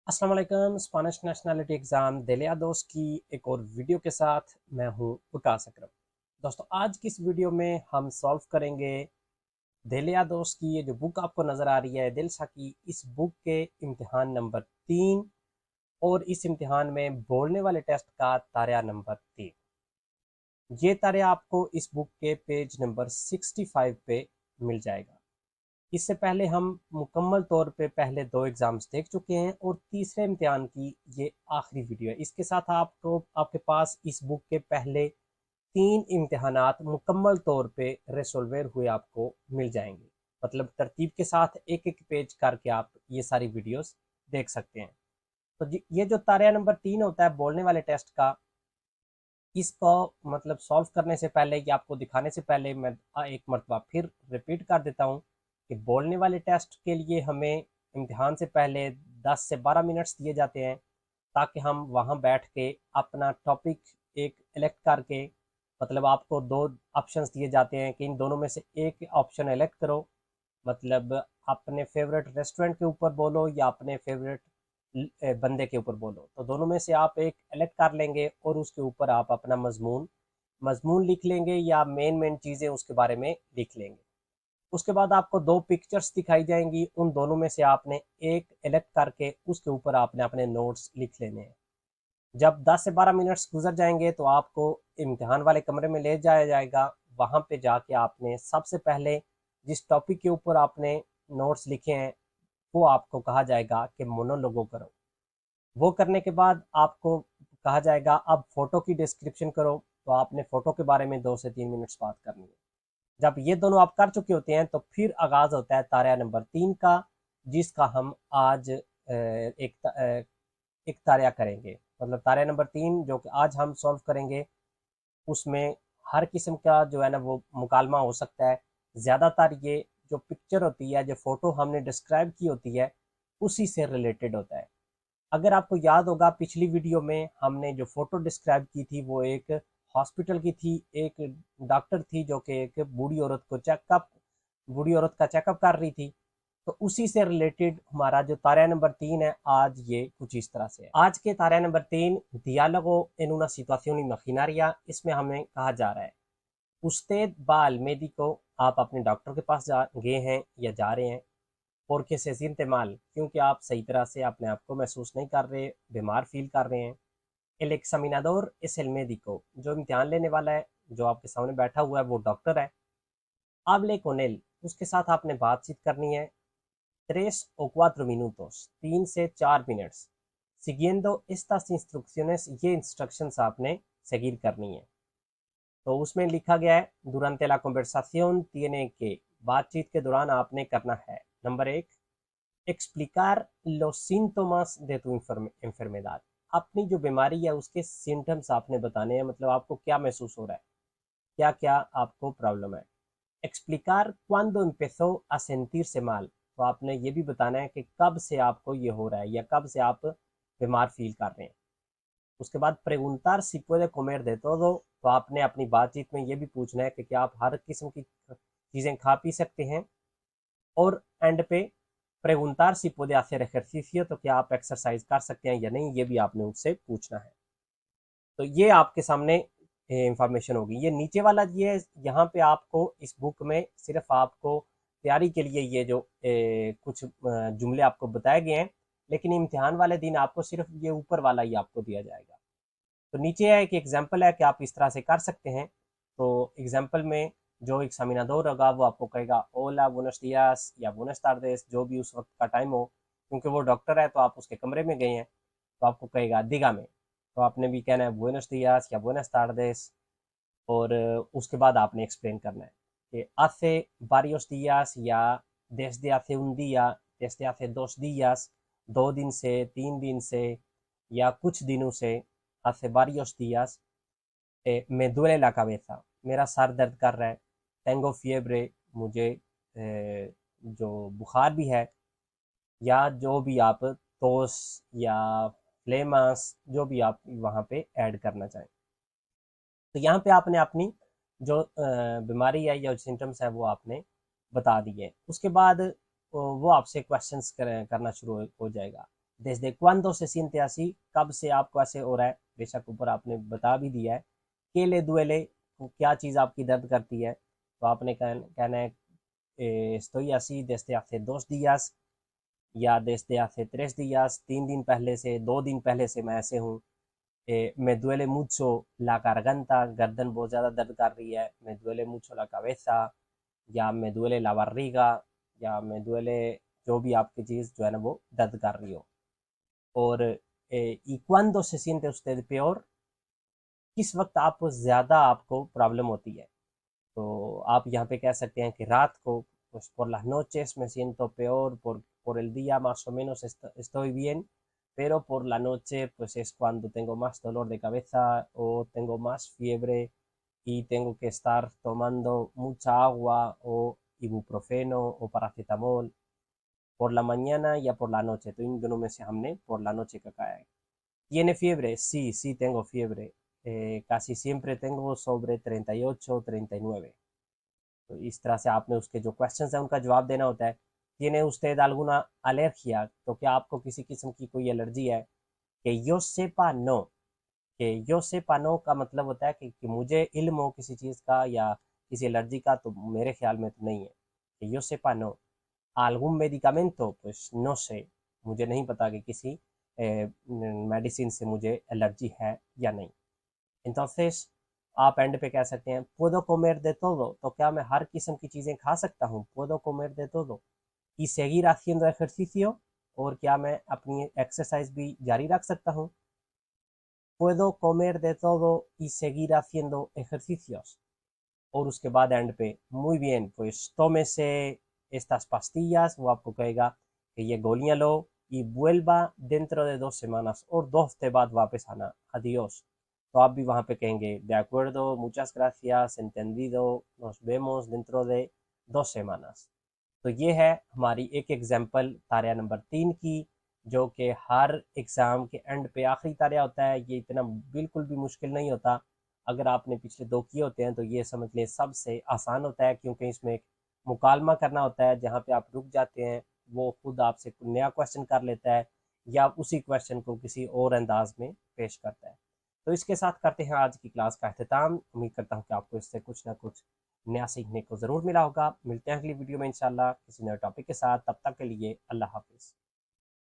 अस्सलाम वालेकुम। Spanish nationality exam देलिया दोस्त की एक और वीडियो के साथ मैं हूं विकास अकरम। दोस्तों, आज की इस वीडियो में हम सॉल्व करेंगे देलिया दोस्त की ये जो बुक आपको नज़र आ रही है दिलसा की, इस बुक के इम्तिहान नंबर 3 और इस इम्तिहान में बोलने वाले टेस्ट का तारा नंबर 3। ये तारा आपको इस बुक के पेज नंबर 65 पे मिल जाएगा। इससे पहले हम मुकम्मल तौर पे पहले 2 एग्ज़ाम्स देख चुके हैं और तीसरे इम्तिहान की ये आखिरी वीडियो है। इसके साथ आपको आपके पास इस बुक के पहले 3 इम्तिहानात मुकम्मल तौर पे रिज़ॉल्वर हुए आपको मिल जाएंगे। मतलब तरतीब के साथ एक-एक पेज करके आप ये सारी वीडियोस देख सकते हैं। तो ये जो तारा नंबर 3 होता है बोलने वाले टेस्ट का, इसको मतलब सॉल्व करने से पहले या आपको दिखाने से पहले मैं एक मरतबा फिर रिपीट कर देता हूँ कि बोलने वाले टेस्ट के लिए हमें इम्तिहान से पहले 10 से 12 मिनट्स दिए जाते हैं, ताकि हम वहाँ बैठ के अपना टॉपिक एक इलेक्ट करके, मतलब आपको 2 ऑप्शंस दिए जाते हैं कि इन दोनों में से एक ऑप्शन इलेक्ट करो। मतलब अपने फेवरेट रेस्टोरेंट के ऊपर बोलो या अपने फेवरेट बंदे के ऊपर बोलो, तो दोनों में से आप एक इलेक्ट कर लेंगे और उसके ऊपर आप अपना मजमून मजमून लिख लेंगे या मेन चीज़ें उसके बारे में लिख लेंगे। उसके बाद आपको 2 पिक्चर्स दिखाई जाएंगी, उन दोनों में से आपने एक इलेक्ट करके उसके ऊपर आपने अपने नोट्स लिख लेने हैं। जब 10 से 12 मिनट्स गुजर जाएंगे तो आपको इम्तिहान वाले कमरे में ले जाया जाएगा। वहाँ पे जाके आपने सबसे पहले जिस टॉपिक के ऊपर आपने नोट्स लिखे हैं वो आपको कहा जाएगा कि मोनोलोगो करो। वो करने के बाद आपको कहा जाएगा अब फोटो की डिस्क्रिप्शन करो, तो आपने फोटो के बारे में 2 से 3 मिनट्स बात करनी है। जब ये दोनों आप कर चुके होते हैं तो फिर आगाज होता है तारा नंबर 3 का, जिसका हम आज एक तारा करेंगे। मतलब तारा नंबर 3 जो कि आज हम सॉल्व करेंगे, उसमें हर किस्म का जो है ना वो मुकालमा हो सकता है। ज़्यादातर ये जो पिक्चर होती है, जो फ़ोटो हमने डिस्क्राइब की होती है, उसी से रिलेटेड होता है। अगर आपको याद होगा पिछली वीडियो में हमने जो फ़ोटो डिस्क्राइब की थी वो एक हॉस्पिटल की थी। एक डॉक्टर थी जो कि एक बूढ़ी औरत का चेकअप कर रही थी। तो उसी से रिलेटेड हमारा जो तारा नंबर 3 है आज ये कुछ इस तरह से है। आज के तारा number 3 diálogo en una situación imaginaria, इसमें हमें कहा जा रहा है usted va al médico, आप अपने डॉक्टर के पास जा गए हैं या जा रहे हैं। porque se siente mal, क्योंकि आप सही तरह से अपने आप को महसूस नहीं कर रहे, बीमार फील कर रहे हैं। el examinador es el médico, जो इम्तिहान लेने वाला है, जो आपके सामने बैठा हुआ है वो डॉक्टर है। hable con él, उसके साथ आपने बातचीत करनी है। 3 o 4 minutos, 3 से 4 मिनट्स, siguiendo estas instrucciones, ये इंस्ट्रक्शंस आपने seguir करनी है। तो उसमें लिखा गया है durante la conversación tiene que, बातचीत के दौरान आपने करना है। Number 1, explicar los síntomas de tu enfermedad, अपनी जो बीमारी है उसके सिम्टम्स आपने बताने हैं। मतलब आपको क्या महसूस हो रहा है, क्या क्या आपको प्रॉब्लम है। explicar cuando empezó a sentirse mal, तो आपने ये भी बताना है कि कब से आपको ये हो रहा है या कब से आप बीमार फील कर रहे हैं। उसके बाद preguntar si puede comer de todo, तो आपने अपनी बातचीत में ये भी पूछना है कि क्या आप हर किस्म की चीज़ें खा पी सकते हैं। और एंड पे preguntar si puede hacer ejercicio, तो क्या आप एक्सरसाइज कर सकते हैं या नहीं, ये भी आपने उससे पूछना है। तो ये आपके सामने इंफॉर्मेशन होगी। ये नीचे वाला ये यहाँ पे आपको इस बुक में सिर्फ आपको तैयारी के लिए ये जो कुछ जुमले आपको बताए गए हैं, लेकिन इम्तिहान वाले दिन आपको सिर्फ ये ऊपर वाला ही आपको दिया जाएगा। तो नीचे है एक एग्जाम्पल है कि आप इस तरह से कर सकते हैं। तो एग्जाम्पल में जो एग्जामिनादोर होगा वो आपको कहेगा ओला बुनस दियास या बुनस तारदेस, जो भी उस वक्त का टाइम हो। क्योंकि वो डॉक्टर है तो आप उसके कमरे में गए हैं, तो आपको कहेगा दिगा में, तो आपने भी कहना है बुनस दियास या बुनस तारदेस। और उसके बाद आपने एक्सप्लेन करना है कि hace varios días या desde hace un día, desde hace 2 días, 2 दिन से, 3 दिन से या कुछ दिनों से, hace varios días, me duele la cabeza, मेरा सर दर्द कर रहा है। tengo fiebre, मुझे जो बुखार भी है, या जो भी आप तोस या फ्लेमास, जो भी आप वहाँ पे ऐड करना चाहें। तो यहाँ पे आपने अपनी जो बीमारी है या सिम्टम्स है वो आपने बता दिए। उसके बाद वो आपसे क्वेश्चंस करना शुरू हो जाएगा desde cuándo se siente así, कब से आपको ऐसे हो रहा है, बेशक ऊपर आपने बता भी दिया है, ¿qué le duele, तो क्या चीज़ आपकी दर्द करती है, तो आपने कहना है estoy así desde hace 2 días, या desde hace 3 días, 3 दिन पहले से, 2 दिन पहले से मैं ऐसे हूँ, me duele mucho la garganta, गर्दन बहुत ज़्यादा दर्द कर रही है, me duele mucho la cabeza, या me duele la barriga, या me duele जो भी आपकी चीज़ जो है ना वो दर्द कर रही हो। और ¿y cuándo se siente usted peor? किस वक्त आपको ज़्यादा आपको प्रॉब्लम होती है, तो आप यहाँ पे कह सकते हैं कि रात को, pues por las noches me siento peor, por el día más o menos estoy bien, pero por la noche pues es cuando tengo más dolor de cabeza o tengo más fiebre y tengo que estar tomando mucha agua o ibuprofeno o paracetamol por la mañana या por la noche, तो इन दोनों में से हमने por la noche का कहा है। ¿Tiene fiebre? Sí, sí tengo fiebre. Casi siempre tengo sobre 38, 39. तो इस तरह से आपने उसके जो क्वेश्चंस हैं उनका जवाब देना होता है। ¿Tiene usted alguna alergia? तो क्या आपको किसी किस्म की कोई एलर्जी है? Que yo sepa no, कि yo sepa no का मतलब होता है कि मुझे इल्म हो किसी चीज़ का या किसी एलर्जी का, तो मेरे ख्याल में तो नहीं है। कि yo sepa no, algún medicamento, pues no sé, मुझे नहीं पता कि किसी मेडिसिन से मुझे एलर्जी है या नहीं। Entonces आप एंड पे कह सकते हैं puedo comer de todo, तो क्या मैं हर किस्म की चीज़ें खा सकता हूँ, puedo comer de todo, y seguir haciendo ejercicio, और क्या मैं अपनी एक्सरसाइज भी जारी रख सकता हूँ, puedo comer de todo y seguir haciendo ejercicios, और उसके बाद एंड पे muy bien, pues tómese estas pastillas, वो आपको कहेगा कि ये गोलियां लो, y vuelva dentro de 2 semanas, और 2 हफ्ते बाद वापस आना, adiós, तो आप भी वहाँ पे कहेंगे de acuerdo, muchas gracias, entendido, nos vemos dentro de 2 semanas। तो ये है हमारी एक एग्जाम्पल तारिया नंबर 3 की, जो कि हर एग्ज़ाम के एंड पे आखिरी तारिया होता है। ये इतना बिल्कुल भी मुश्किल नहीं होता, अगर आपने पिछले 2 किए होते हैं तो ये समझ लें सबसे आसान होता है, क्योंकि इसमें एक मुकालमा करना होता है जहाँ पे आप रुक जाते हैं, वो खुद आपसे नया क्वेश्चन कर लेता है या उसी क्वेश्चन को किसी और अंदाज में पेश करता है। तो इसके साथ करते हैं आज की क्लास का अख्ताम। उम्मीद करता हूँ कि आपको इससे कुछ ना कुछ नया सीखने को ज़रूर मिला होगा। मिलते हैं अगली वीडियो में इंशाल्लाह किसी नए टॉपिक के साथ। तब तक के लिए अल्लाह हाफिज़।